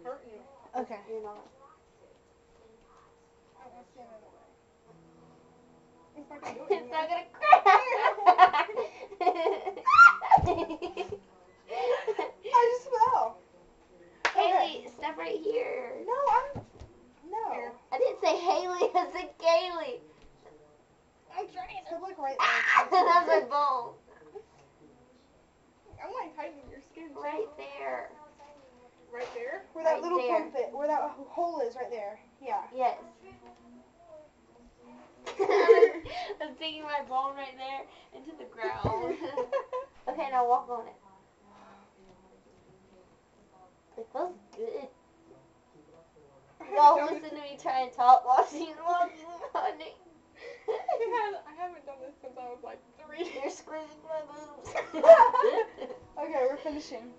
hurt you. Okay. You're not. I don't want to stand in the way. It's not going to do It's anything. not gonna crack. I just fell. Haley, step right here. No, no. I didn't say Haley, I said Kaylee. I'm trying. Step like right Ah, there. that's my bone. I'm like tightening your skin. Too. Right there. Right there? Where that Right little there. pump it, where that hole is, right there. Yeah. Yes. I'm taking my bone right there into the ground. Okay, now walk on it. It feels good. Y'all listen to me try and talk while she's walking on it. I haven't done this since I was like 3. You're squishing my boobs. Okay, we're finishing.